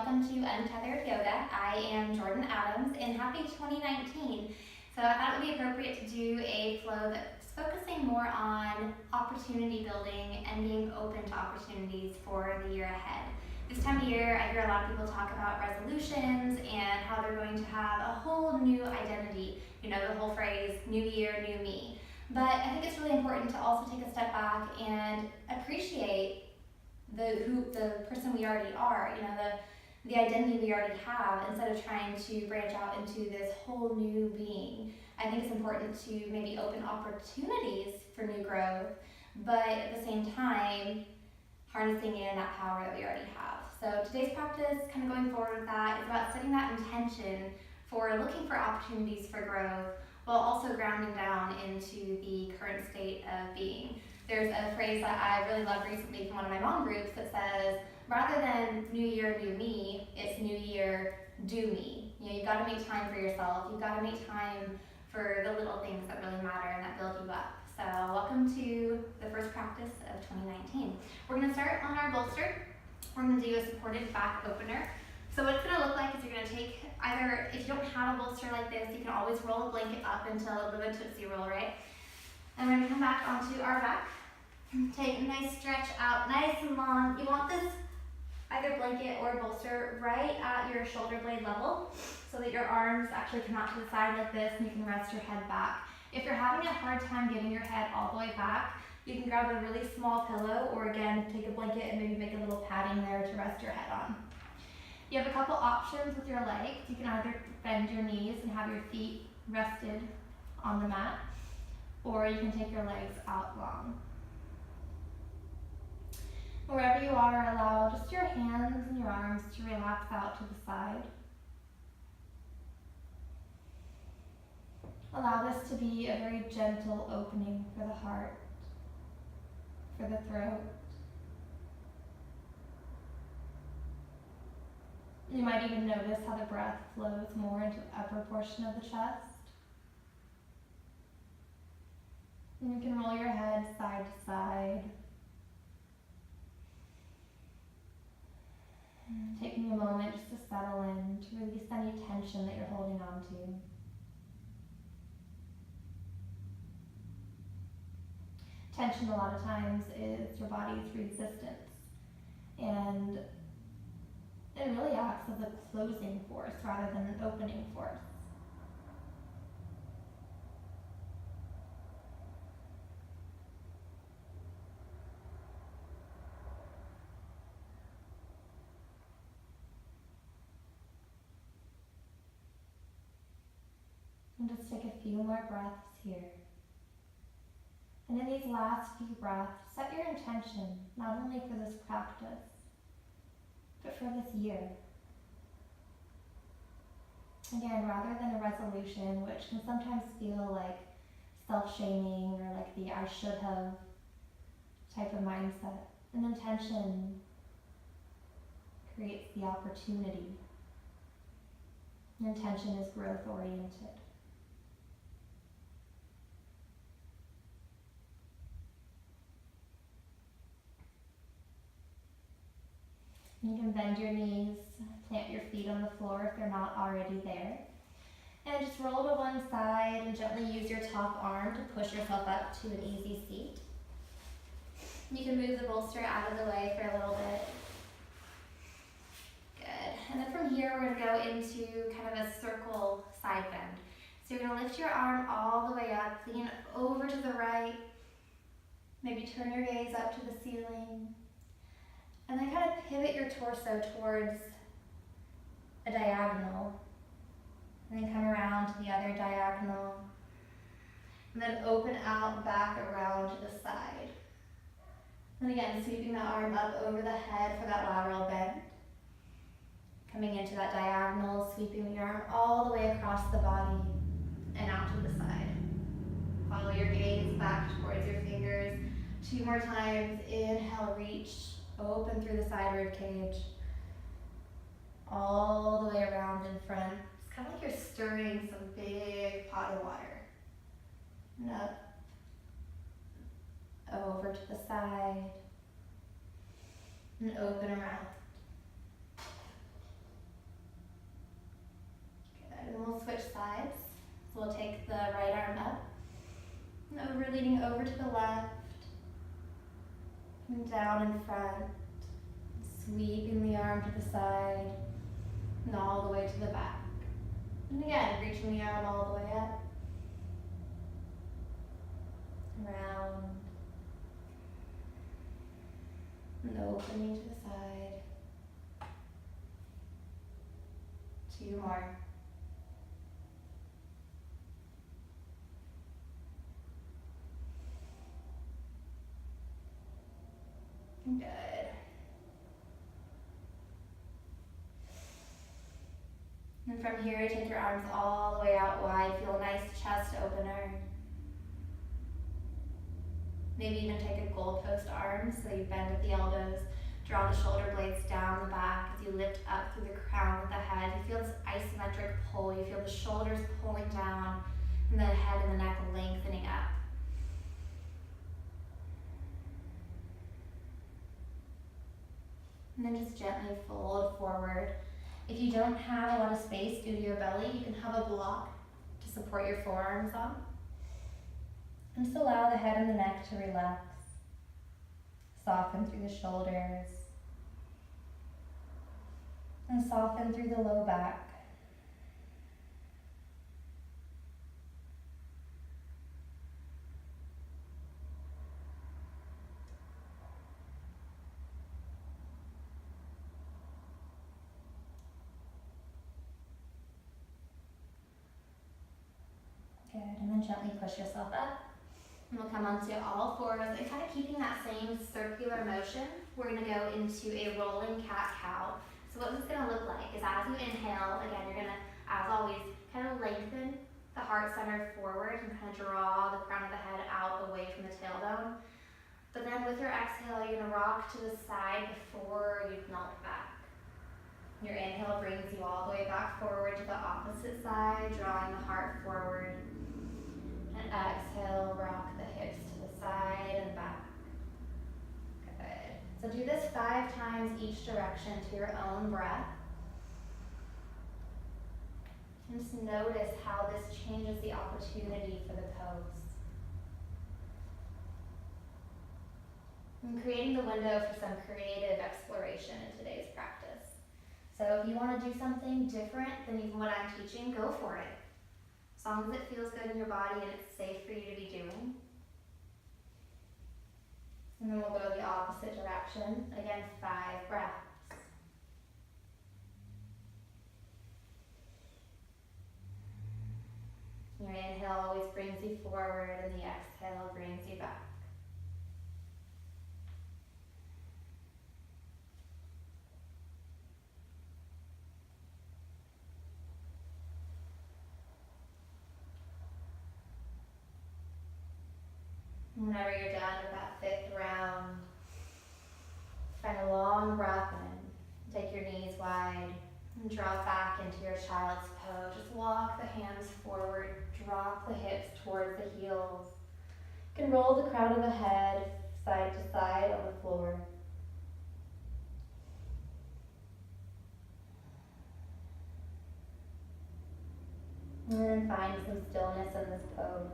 welcome to Untethered Yoga. I am Jordan Adams, and happy 2019. So I thought it would be appropriate to do a flow that's focusing more on opportunity building and being open to opportunities for the year ahead. This time of year, I hear a lot of people talk about resolutions and how they're going to have a whole new identity. You know, the whole phrase, new year, new me. But I think it's really important to also take a step back and appreciate the person we already are, you know, the identity we already have, instead of trying to branch out into this whole new being. I think it's important to maybe open opportunities for new growth, but at the same time, harnessing in that power that we already have. So today's practice, kind of going forward with that, is about setting that intention for looking for opportunities for growth, while also grounding down into the current state of being. There's a phrase that I really loved recently from one of my mom groups that says, rather than new year, new me, it's new year, do me. You know, you've got to make time for yourself. You've got to make time for the little things that really matter and that build you up. So welcome to the first practice of 2019. We're going to start on our bolster. We're going to do a supported back opener. So what it's going to look like is you're going to take either, if you don't have a bolster like this, you can always roll a blanket up into a little bit of a tootsie roll, right? And we're going to come back onto our back. Take a nice stretch out, nice and long. You want this either blanket or bolster right at your shoulder blade level so that your arms actually come out to the side like this and you can rest your head back. If you're having a hard time getting your head all the way back, you can grab a really small pillow, or again, take a blanket and maybe make a little padding there to rest your head on. You have a couple options with your legs. You can either bend your knees and have your feet rested on the mat, or you can take your legs out long. Wherever you are, allow just your hands and your arms to relax out to the side. Allow this to be a very gentle opening for the heart, for the throat. You might even notice how the breath flows more into the upper portion of the chest. And you can roll your head side to side, taking a moment just to settle in, to release any tension that you're holding on to. Tension a lot of times is your body's resistance, and it really acts as a closing force rather than an opening force. And just take a few more breaths here. And in these last few breaths, set your intention, not only for this practice, but for this year. Again, rather than a resolution, which can sometimes feel like self-shaming or like the I should have type of mindset, an intention creates the opportunity. An intention is growth-oriented. You can bend your knees, plant your feet on the floor if they're not already there. And just roll to one side and gently use your top arm to push yourself up to an easy seat. You can move the bolster out of the way for a little bit. Good. And then from here, we're going to go into kind of a circle side bend. So you're going to lift your arm all the way up, lean over to the right, maybe turn your gaze up to the ceiling. And then kind of pivot your torso towards a diagonal. And then come around to the other diagonal. And then open out back around to the side. And again, sweeping the arm up over the head for that lateral bend. Coming into that diagonal, sweeping the arm all the way across the body and out to the side. Follow your gaze back towards your fingers. 2 more times. Inhale, reach. Open through the side rib cage, all the way around in front. It's kind of like you're stirring some big pot of water. And up, over to the side, and open around. we'll take the right arm up, and over, leaning over to the left, and down in front, sweeping the arm to the side, and all the way to the back. And again, reaching the arm all the way up, around, and opening to the side. 2 more. Good. And from here, take your arms all the way out wide. Feel a nice chest opener. Maybe even take a goalpost arm, so you bend at the elbows. Draw the shoulder blades down the back as you lift up through the crown of the head. You feel this isometric pull. You feel the shoulders pulling down and the head and the neck lengthening up. And then just gently fold forward. If you don't have a lot of space due to your belly, you can have a block to support your forearms on. And just allow the head and the neck to relax. Soften through the shoulders. And soften through the low back. Good, and then gently push yourself up. And we'll come onto all fours and kind of keeping that same circular motion, we're gonna go into a rolling cat-cow. So what this is gonna look like is as you inhale, again, you're gonna, as always, kind of lengthen the heart center forward and kind of draw the crown of the head out away from the tailbone. But then with your exhale, you're gonna rock to the side before you melt back. Your inhale brings you all the way back forward to the opposite side, drawing the heart forward. And exhale, rock the hips to the side and back. Good. So do this 5 times each direction to your own breath. And just notice how this changes the opportunity for the pose. And creating the window for some creative exploration in today's practice. So if you want to do something different than even what I'm teaching, go for it. As long as it feels good in your body and it's safe for you to be doing. And then we'll go the opposite direction. Again, 5 breaths. Your inhale always brings you forward and the exhale brings you back. Whenever you're done with that 5th round, find a long breath in. Take your knees wide and draw back into your child's pose. Just walk the hands forward, drop the hips towards the heels. You can roll the crown of the head side to side on the floor. And then find some stillness in this pose.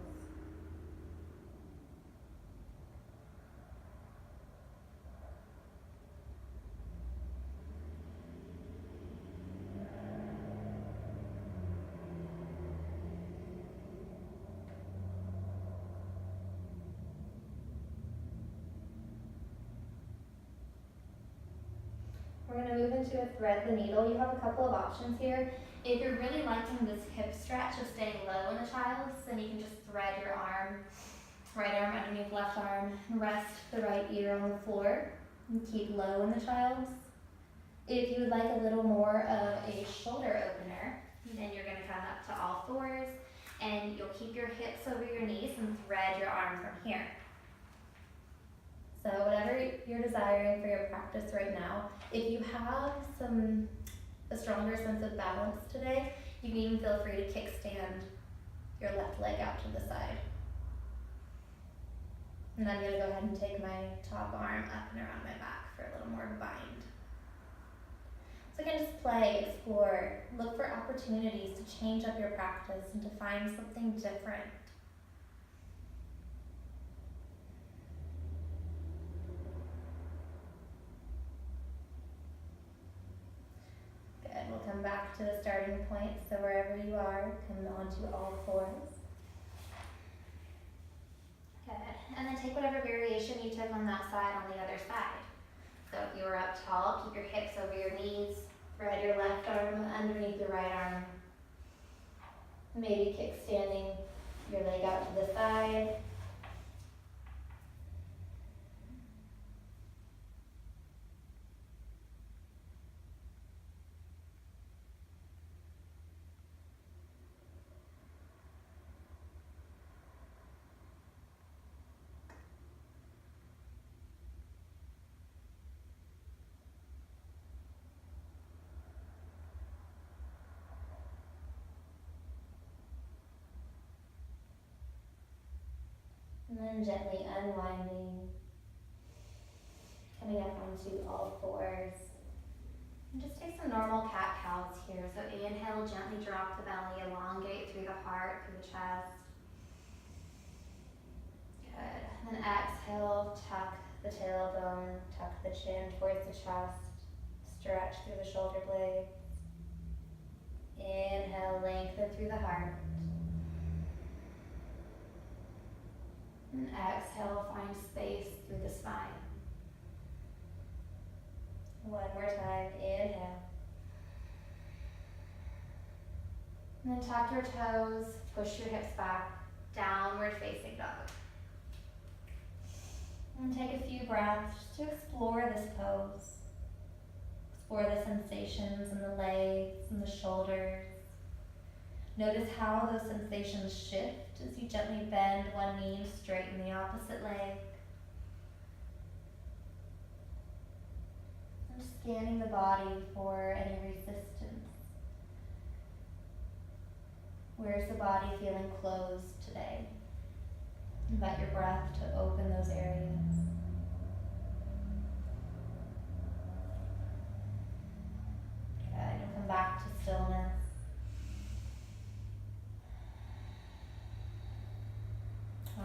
We're going to move into a thread the needle. You have a couple of options here. If you're really liking this hip stretch of staying low in the child's, then you can just thread your arm, right arm underneath left arm, and rest the right ear on the floor, and keep low in the child's. If you would like a little more of a shoulder opener, then you're going to come up to all fours, and you'll keep your hips over your knees and thread your arm from here. So whatever you're desiring for your practice right now, if you have a stronger sense of balance today, you can even feel free to kickstand your left leg out to the side. And I'm going to go ahead and take my top arm up and around my back for a little more of a bind. So again, just play, explore, look for opportunities to change up your practice and to find something different. Good, we'll come back to the starting point, so wherever you are, come onto all fours. Good, and then take whatever variation you took on that side on the other side. So if you were up tall, keep your hips over your knees, spread your left arm underneath your right arm. Maybe kickstanding your leg out to the side. And then gently unwinding, coming up onto all fours. And just take some normal cat-cows here. So inhale, gently drop the belly, elongate through the heart, through the chest. Good. And then exhale, tuck the tailbone, tuck the chin towards the chest, stretch through the shoulder blades. Inhale, lengthen through the heart. And exhale, find space through the spine. One more time, inhale. And then tuck your toes, push your hips back, downward facing dog. And take a few breaths just to explore this pose. Explore the sensations in the legs and the shoulders. Notice how those sensations shift as you gently bend one knee and straighten the opposite leg. And scanning the body for any resistance. Where's the body feeling closed today? Invite your breath to open those areas. Good, you'll come back to stillness.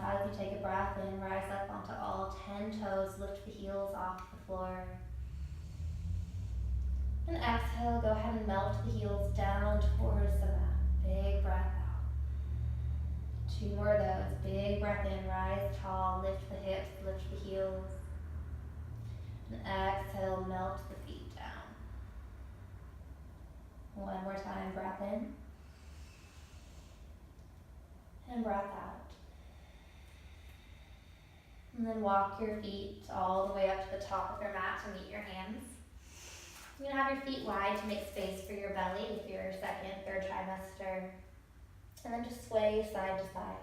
As you take a breath in, rise up onto all 10 toes, lift the heels off the floor. And exhale, go ahead and melt the heels down towards the mat. Big breath out. 2 more of those. Big breath in, rise tall, lift the hips, lift the heels. And exhale, melt the feet down. One more time, breath in. And breath out. And then walk your feet all the way up to the top of your mat to meet your hands. You're gonna have your feet wide to make space for your belly with your second, third trimester. And then just sway side to side.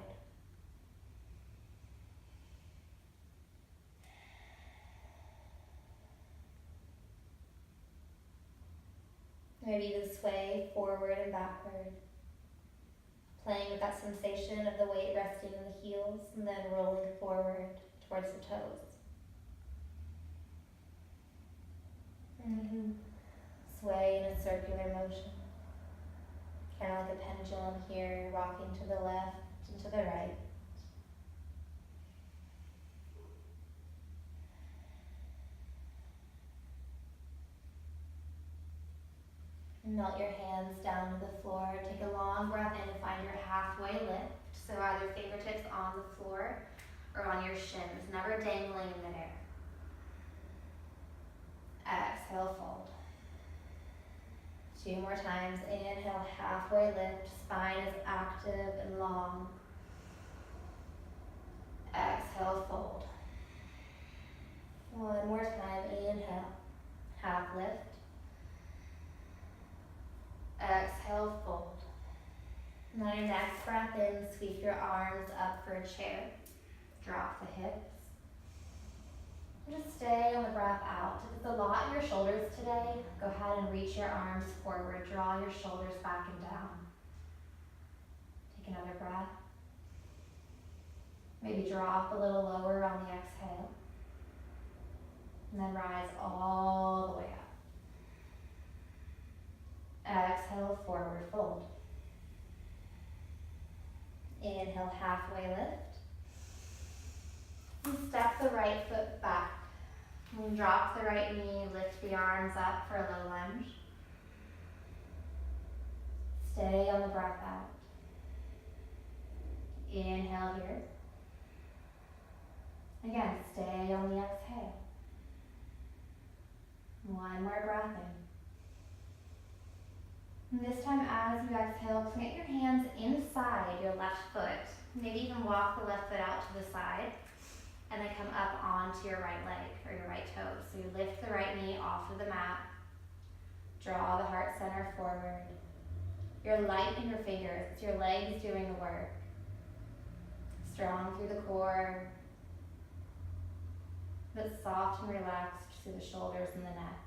Maybe even sway forward and backward. Playing with that sensation of the weight resting in the heels and then rolling forward towards the toes. And you can sway in a circular motion. Kind of like a pendulum here, rocking to the left and to the right. Melt your hands down to the floor. Take a long breath in and find your halfway lift. So either fingertips on the floor or on your shins, never dangling in midair. Exhale, fold. 2 more times. Inhale, halfway lift. Spine is active and long. Exhale, fold. One more time. Inhale, half lift. Exhale, fold. Now your next breath in, sweep your arms up for a chair. Drop the hips. Just stay on the breath out. If it's a lot in your shoulders today, go ahead and reach your arms forward. Draw your shoulders back and down. Take another breath. Maybe drop a little lower on the exhale. And then rise all the way up. exhale, forward fold. Inhale, halfway lift. And step the right foot back. And drop the right knee, lift the arms up for a low lunge. Stay on the breath out. Inhale here. Again, stay on the exhale. One more breath in. And this time as you exhale, plant your hands inside your left foot. Maybe even walk the left foot out to the side and then come up onto your right leg or your right toe. So you lift the right knee off of the mat. Draw the heart center forward. You're light in your fingers. It's your legs doing the work. Strong through the core, but soft and relaxed through the shoulders and the neck.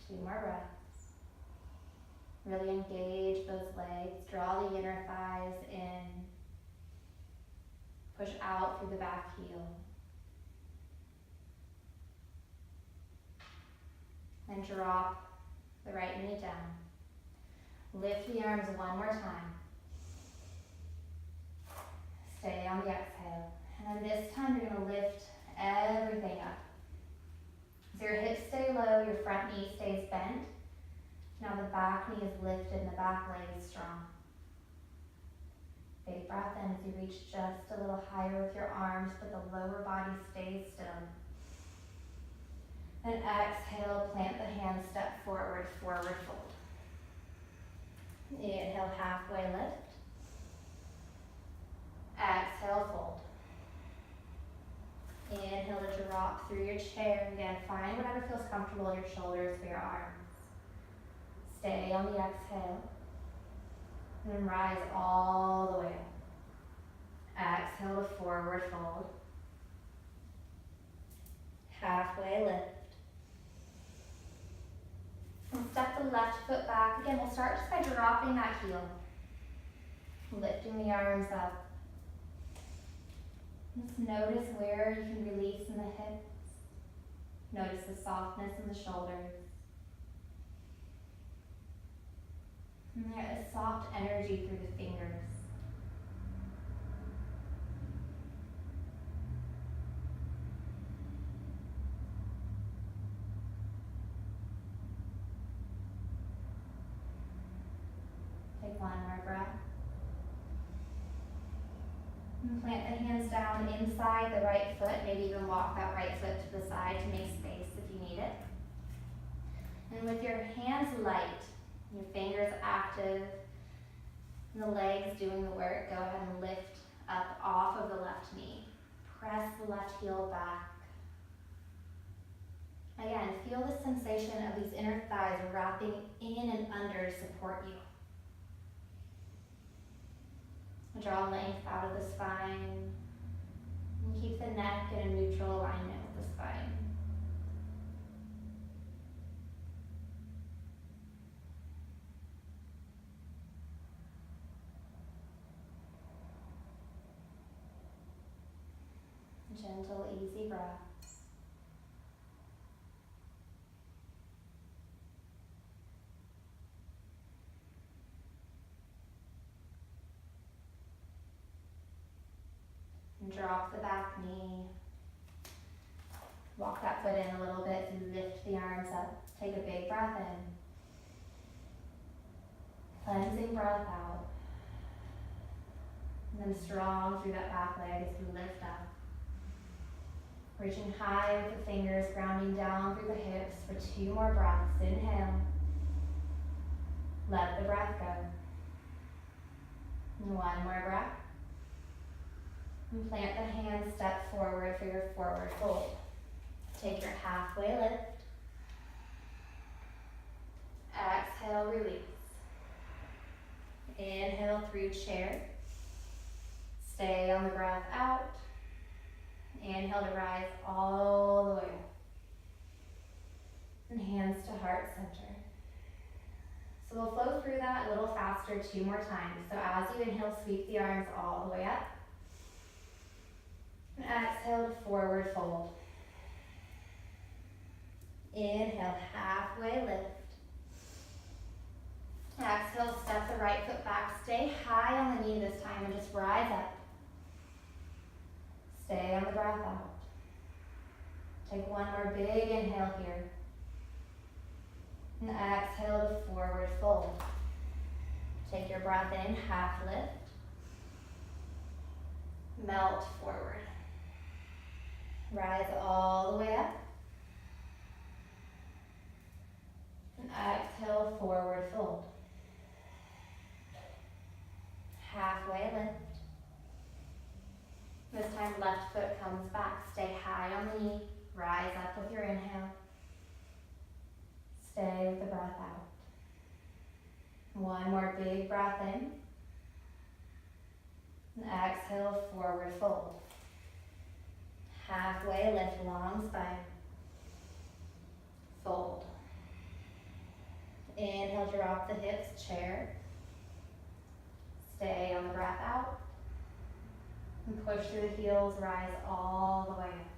Two more breaths. Really engage those legs. Draw the inner thighs in. Push out through the back heel. And drop the right knee down. Lift the arms one more time. Stay on the exhale. And then this time you're going to lift everything up. So your hips stay low, your front knee stays bent. Now the back knee is lifted and the back leg is strong. Big breath in as you reach just a little higher with your arms, but the lower body stays still. Then exhale, plant the hands, step forward, forward fold. Inhale, halfway lift. Exhale, fold. Inhale to drop through your chair. Again, find whatever feels comfortable in your shoulders for your arms. Stay on the exhale. And then rise all the way up. Exhale to forward fold. Halfway lift. And step the left foot back. Again, we'll start just by dropping that heel. Lifting the arms up. Just notice where you can release in the hips. Notice the softness in the shoulders. And there is soft energy through the fingers. Take one more breath. And plant the hands down inside the right foot. Maybe even walk that right foot to the side to make space if you need it. And with your hands light, your fingers active, and the legs doing the work, go ahead and lift up off of the left knee. Press the left heel back. Again, feel the sensation of these inner thighs wrapping in and under to support you. Draw length out of the spine. And keep the neck in a neutral alignment with the spine. Gentle, easy breaths. And drop the back knee. Walk that foot in a little bit and lift the arms up. Take a big breath in. Cleansing breath out. And then strong through that back leg as you lift up. Reaching high with the fingers, grounding down through the hips for 2 more breaths. Inhale. Let the breath go. And 1 more breath. And plant the hands, step forward for your forward fold. Take your halfway lift. Exhale, release. Inhale through chair. Stay on the breath out. Inhale to rise all the way up. And hands to heart center. So we'll flow through that a little faster 2 more times. So as you inhale, sweep the arms all the way up. And exhale to forward fold. Inhale, halfway lift. Exhale, step the right foot back. Stay high on the knee this time and just rise up. Stay on the breath out. Take one more big inhale here. And exhale to forward fold. Take your breath in, half lift. Melt forward. Rise all the way up. And exhale, forward fold. Halfway lift. This time left foot comes back. Stay high on the knee. Rise up with your inhale. Stay with the breath out. One more big breath in. And exhale, forward fold. Halfway lift, long spine. Fold. Inhale, drop the hips, chair. Stay on the breath out. And push through the heels, rise all the way up.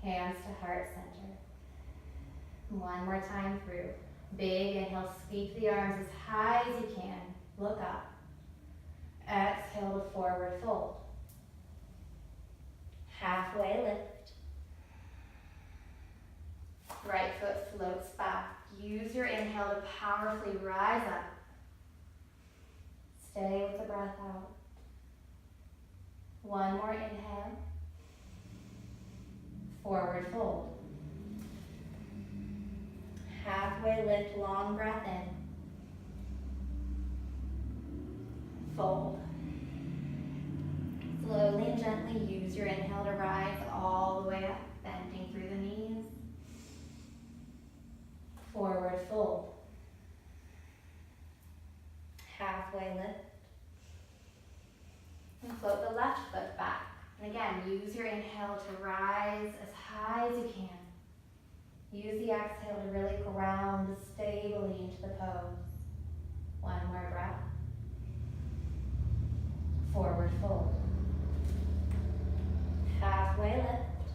Hands to heart center. One more time through. Big inhale, sweep the arms as high as you can. Look up. Exhale to forward fold. Halfway lift. Right foot floats back. Use your inhale to powerfully rise up. Stay with the breath out. One more inhale. Forward fold. Halfway lift, long breath in. Fold. Slowly and gently use your inhale to rise all the way up, bending through the knees. Forward fold. Halfway lift. And float the left foot back. And again, use your inhale to rise as high as you can. Use the exhale to really ground stably into the pose. One more breath. Forward fold. Halfway lift.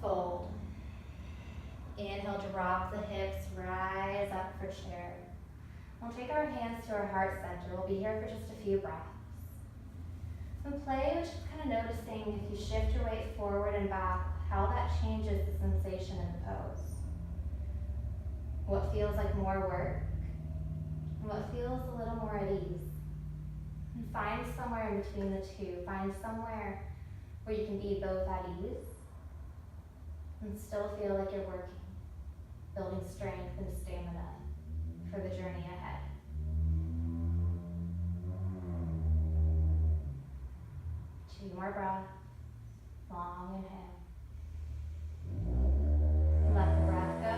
Fold. Inhale, drop the hips, rise up for chair. We'll take our hands to our heart center. We'll be here for just a few breaths. And play with just kind of noticing if you shift your weight forward and back, how that changes the sensation in the pose. What feels like more work, and what feels a little more at ease. And find somewhere in between the two. Find somewhere where you can be both at ease and still feel like you're working, building strength and stamina for the journey ahead. Two more breaths. Long inhale. Let the breath go.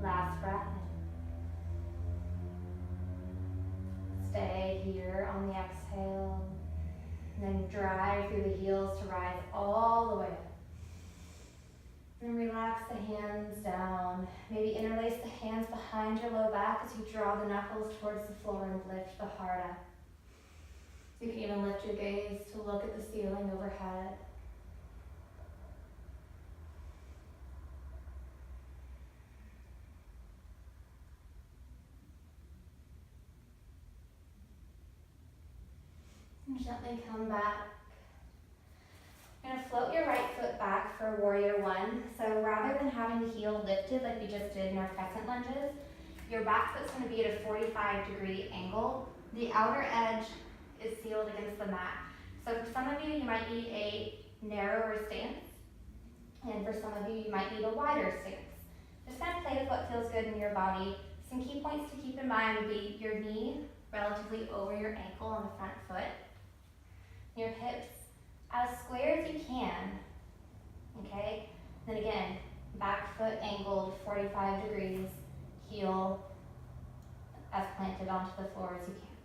Last breath in. Stay here on the exhale. And then drive through the heels to rise all the way up. And relax the hands down. Maybe interlace the hands behind your low back as you draw the knuckles towards the floor and lift the heart up. You can even lift your gaze to look at the ceiling overhead. And gently come back. You're going to float your right foot back for warrior one. So rather than having the heel lifted like we just did in our crescent lunges, your back foot's going to be at a 45-degree angle. The outer edge is sealed against the mat. So for some of you, you might need a narrower stance. And for some of you, you might need a wider stance. Just kind of play with what feels good in your body. Some key points to keep in mind would be your knee relatively over your ankle on the front foot. Your hips as square as you can, okay? Then again, back foot angled 45 degrees, heel as planted onto the floor as you can.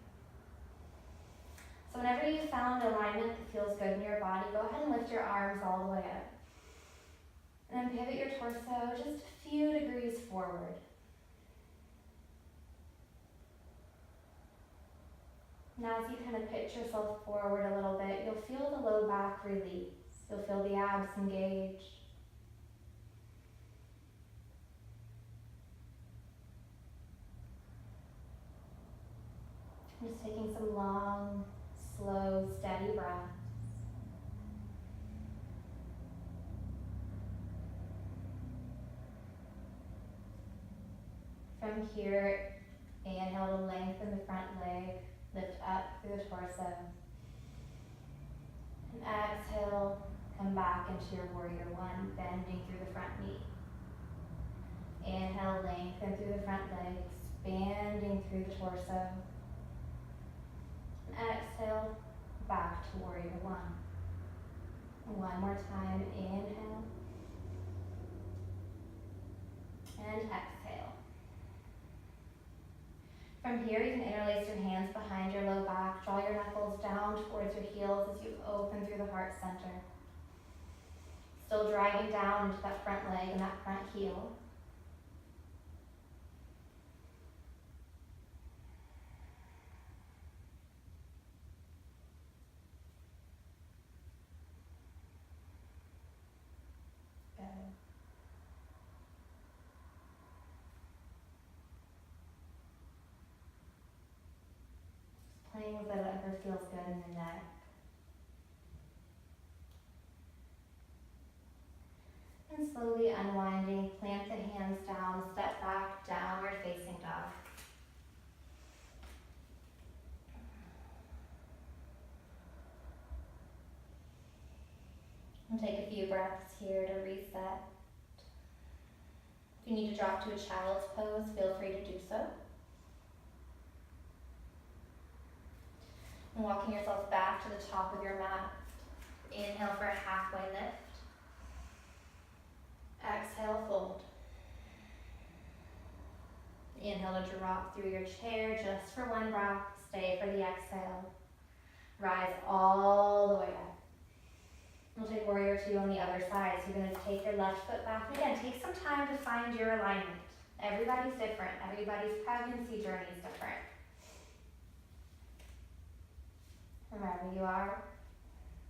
So whenever you found alignment that feels good in your body, go ahead and lift your arms all the way up. And then pivot your torso just a few degrees forward. And as you kind of pitch yourself forward a little bit, you'll feel the low back release. You'll feel the abs engage. Just taking some long, slow, steady breaths. From here, inhale to lengthen the front leg, lift up through the torso. And exhale, come back into your warrior one, bending through the front knee. Inhale, lengthen through the front leg, expanding through the torso. And exhale, back to warrior one. One more time, inhale. And exhale. From here, you can interlace your hands behind your low back, draw your knuckles down towards your heels as you open through the heart center. Still driving down into that front leg and that front heel. Good. Playing with whatever feels good in the neck. And slowly unwinding, plant the hands down, step back, downward facing dog. And take a few breaths here to reset. If you need to drop to a child's pose, feel free to do so. And walking yourself back to the top of your mat. Inhale for a halfway lift. Exhale, fold. Inhale to drop through your chair just for one breath. Stay for the exhale. Rise all the way up. We'll take warrior two on the other side. So you're going to take your left foot back. And again, take some time to find your alignment. Everybody's different. Everybody's pregnancy journey is different. And wherever you are,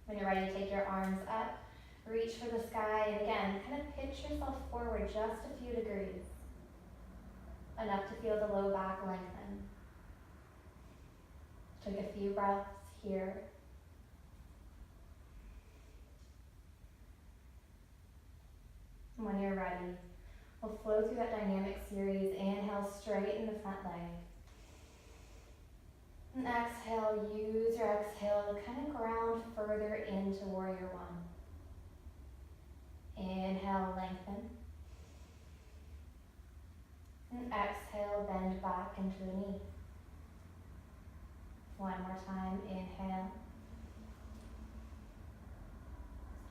when you're ready to take your arms up, reach for the sky, and again, kind of pitch yourself forward just a few degrees. Enough to feel the low back lengthen. Take a few breaths here. And when you're ready, we'll flow through that dynamic series. Inhale, straighten the front leg. And exhale, use your exhale to kind of ground further into warrior one. Inhale, lengthen. And exhale, bend back into the knee. One more time, inhale.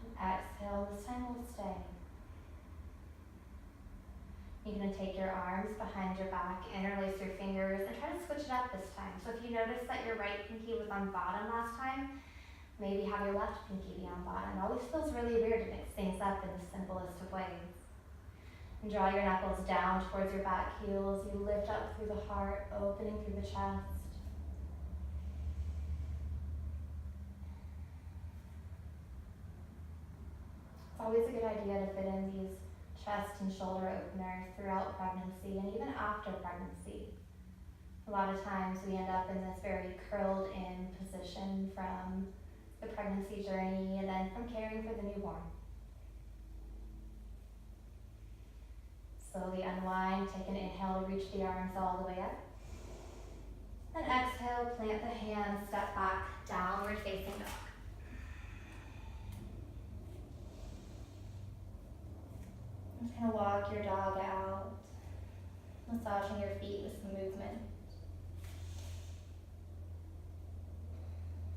And exhale, this time we'll stay. You're going to take your arms behind your back, interlace your fingers, and try to switch it up this time. So if you notice that your right pinky was on bottom last time, maybe have your left pinky be on bottom. It always feels really weird to mix things up in the simplest of ways. And draw your knuckles down towards your back heels. You lift up through the heart, opening through the chest. It's always a good idea to fit in these chest and shoulder openers throughout pregnancy and even after pregnancy. A lot of times we end up in this very curled in position from the pregnancy journey and then from caring for the newborn. Slowly unwind, take an inhale to reach the arms all the way up. And exhale, plant the hands, step back, downward facing dog. Just kind of walk your dog out, massaging your feet with some movement.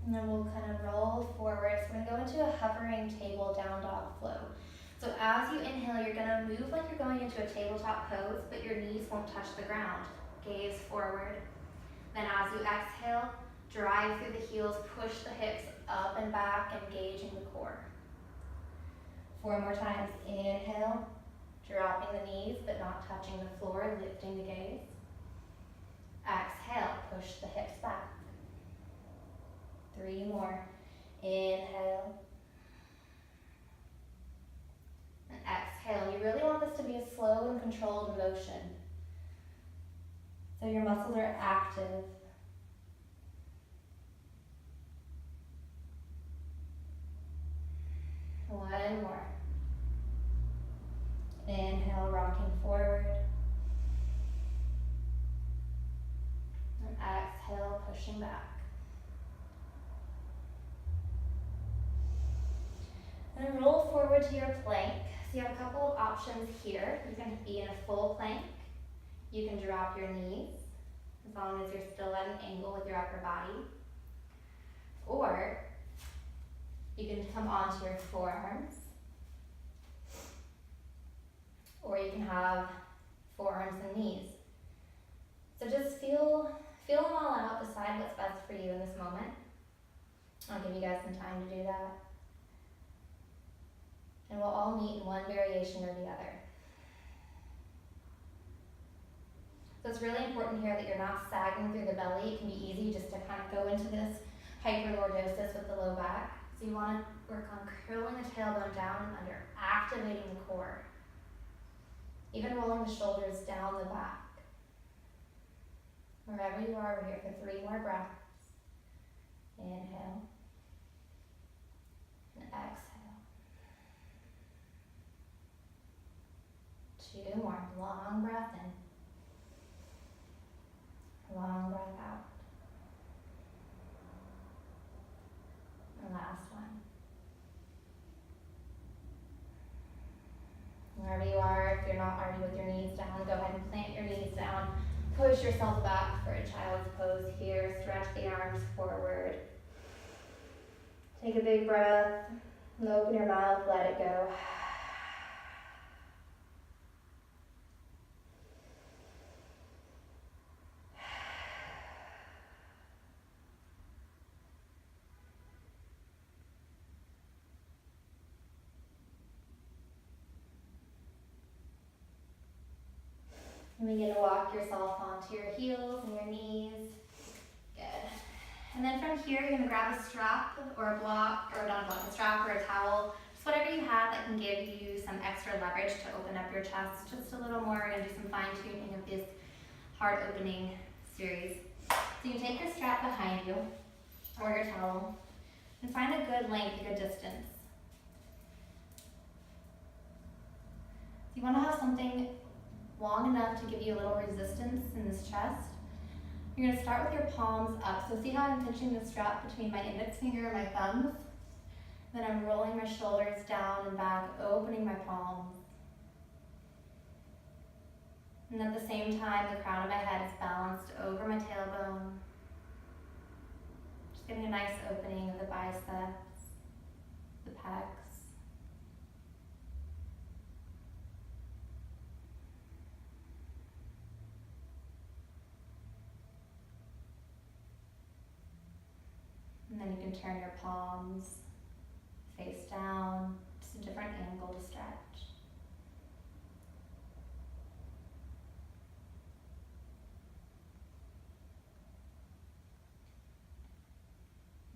And then we'll kind of roll forward. So we're going to go into a hovering table down dog flow. So as you inhale, you're going to move like you're going into a tabletop pose, but your knees won't touch the ground. Gaze forward. Then as you exhale, drive through the heels, push the hips up and back, engaging the core. 4 more times. Inhale, dropping the knees but not touching the floor, lifting the gaze. Exhale, push the hips back. Inhale. And exhale. You really want this to be a slow and controlled motion, so your muscles are active. One more. Inhale, rocking forward. And exhale, pushing back. And roll forward to your plank. So you have a couple of options here. You can be in a full plank. You can drop your knees, as long as you're still at an angle with your upper body. Or you can come onto your forearms. Or you can have forearms and knees. So just feel them all out, decide what's best for you in this moment. I'll give you guys some time to do that. And we'll all meet in one variation or the other. So it's really important here that you're not sagging through the belly. It can be easy just to kind of go into this hyperlordosis with the low back. So you want to work on curling the tailbone down and under, activating the core. Even rolling the shoulders down the back. Wherever you are, we're here for 3 more breaths. Inhale. And exhale. 2 more. Long breath in. Long breath out. And last one. Wherever you are, if you're not already with your knees down, go ahead and plant your knees down. Push yourself back for a child's pose here. Stretch the arms forward. Take a big breath and open your mouth, let it go. And begin to walk yourself onto your heels and your knees. Good. And then from here, you're going to grab a strap or a block, or not a block, a strap or a towel. Just whatever you have that can give you some extra leverage to open up your chest just a little more. We're going to do some fine tuning of this heart opening series. So you can take your strap behind you or your towel and find a good length, a good distance. So you want to have something long enough to give you a little resistance in this chest. You're going to start with your palms up. So see how I'm pinching the strap between my index finger and my thumbs? Then I'm rolling my shoulders down and back, opening my palms. And at the same time, the crown of my head is balanced over my tailbone. Just getting a nice opening of the biceps, the pecs. And then you can turn your palms face down, just a different angle to stretch.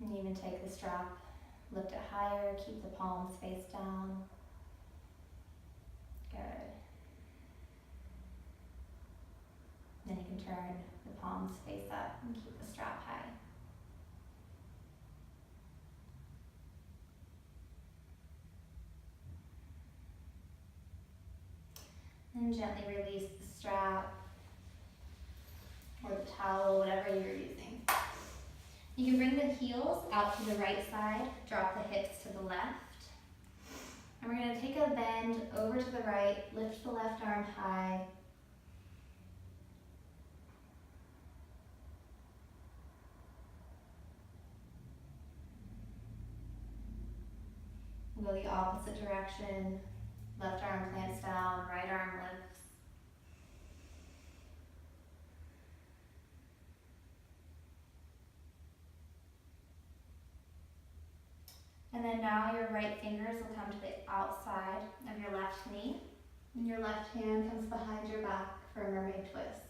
And even take the strap, lift it higher, keep the palms face down. Good. Then you can turn the palms face up and keep the strap high. And gently release the strap or the towel, whatever you're using. You can bring the heels out to the right side, drop the hips to the left. And we're going to take a bend over to the right, lift the left arm high. We'll go the opposite direction. Left arm plants down, right arm lifts. And then now your right fingers will come to the outside of your left knee, and your left hand comes behind your back for a mermaid twist.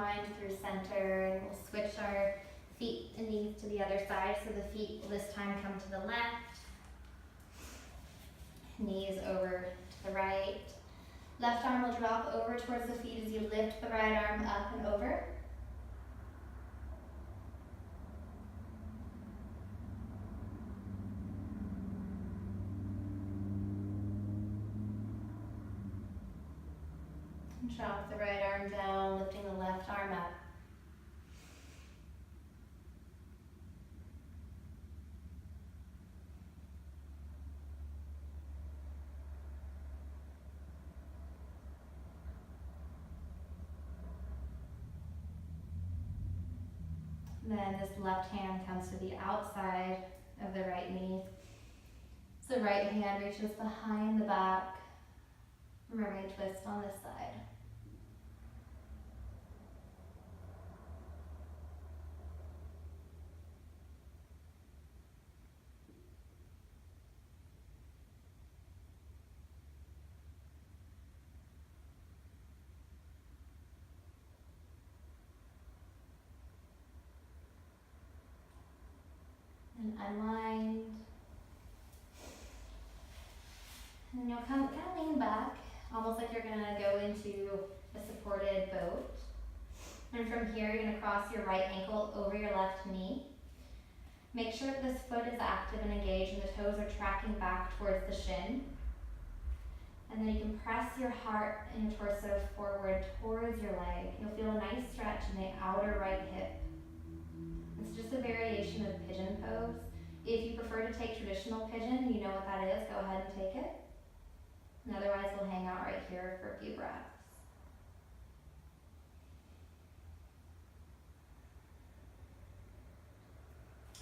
unwind through center, and we'll switch our feet and knees to the other side. So the feet will this time come to the left, knees over to the right. Left arm will drop over towards the feet as you lift the right arm up and over. And drop the right arm down, lifting the left arm up. Then this left hand comes to the outside of the right knee. So the right hand reaches behind the back. Remembering to twist on this side. And unwind. And you'll kind of lean back, almost like you're gonna go into a supported boat. And from here, you're gonna cross your right ankle over your left knee. Make sure that this foot is active and engaged and the toes are tracking back towards the shin. And then you can press your heart and your torso forward towards your leg. You'll feel a nice stretch in the outer right hip. It's just a variation of pigeon pose. If you prefer to take traditional pigeon and you know what that is, go ahead and take it. And otherwise, we'll hang out right here for a few breaths.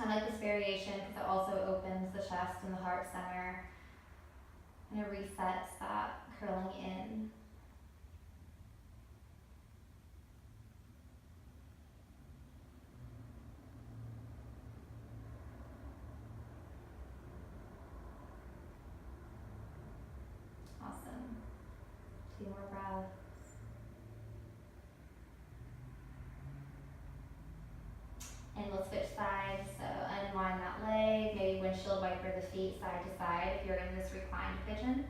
I like this variation because it also opens the chest and the heart center, and it resets that curling in. Awesome. 2 more breaths. And we'll switch sides, so unwind that leg, maybe windshield wiper the feet side to side if you're in this reclined pigeon.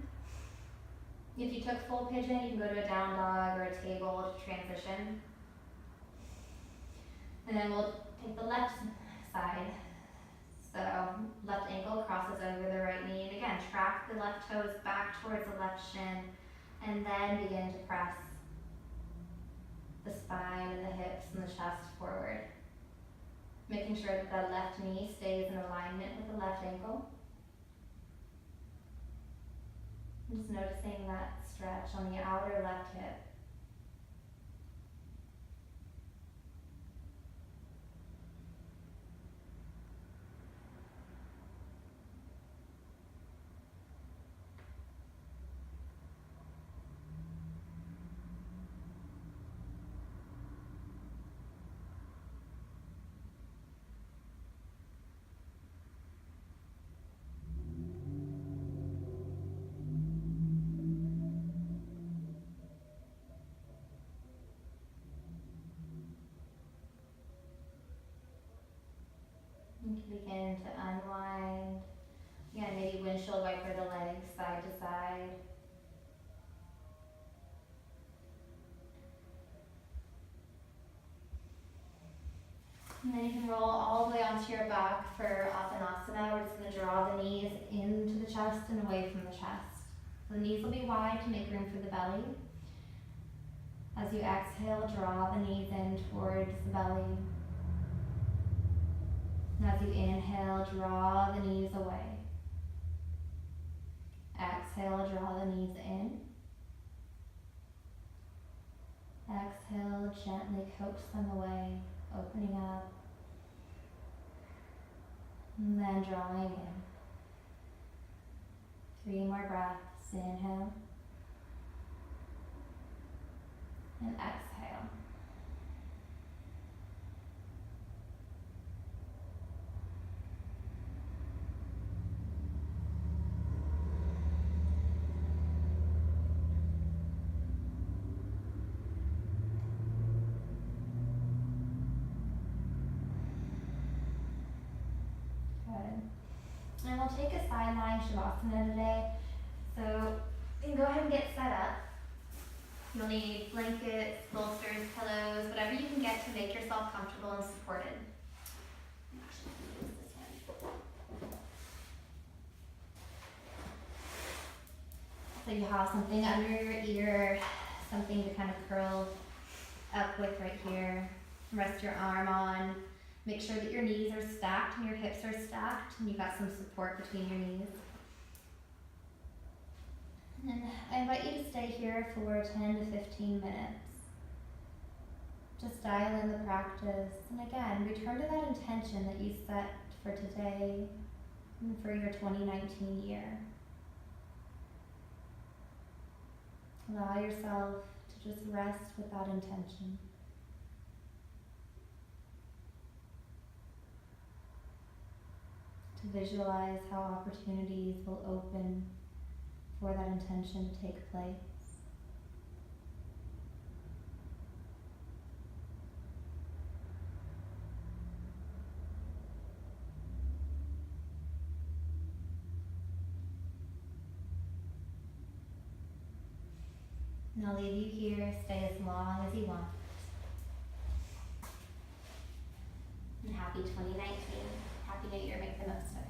If you took full pigeon, you can go to a down dog or a table to transition. And then we'll take the left side. So left ankle crosses over the right knee, and again, track the left toes back towards the left shin, and then begin to press the spine and the hips and the chest forward. Making sure that the left knee stays in alignment with the left ankle. And just noticing that stretch on the outer left hip. You can begin to unwind. Again, maybe windshield wiper the legs side to side. And then you can roll all the way onto your back for Asanasana. We're just going to draw the knees into the chest and away from the chest. So the knees will be wide to make room for the belly. As you exhale, draw the knees in towards the belly. And as you inhale, draw the knees away. Exhale, draw the knees in. Exhale, gently coax them away, opening up. And then drawing in. 3 more breaths. Inhale. And exhale. And we'll take a side lying Shavasana today. So you can go ahead and get set up. You'll need blankets, bolsters, pillows, whatever you can get to make yourself comfortable and supported. So you have something under your ear, something to kind of curl up with right here. Rest your arm on. Make sure that your knees are stacked and your hips are stacked and you've got some support between your knees. And I invite you to stay here for 10 to 15 minutes. Just dial in the practice. And again, return to that intention that you set for today and for your 2019 year. Allow yourself to just rest with that intention. To visualize how opportunities will open for that intention to take place. And I'll leave you here, stay as long as you want. And happy 2019. Happy New Year, make the most of it.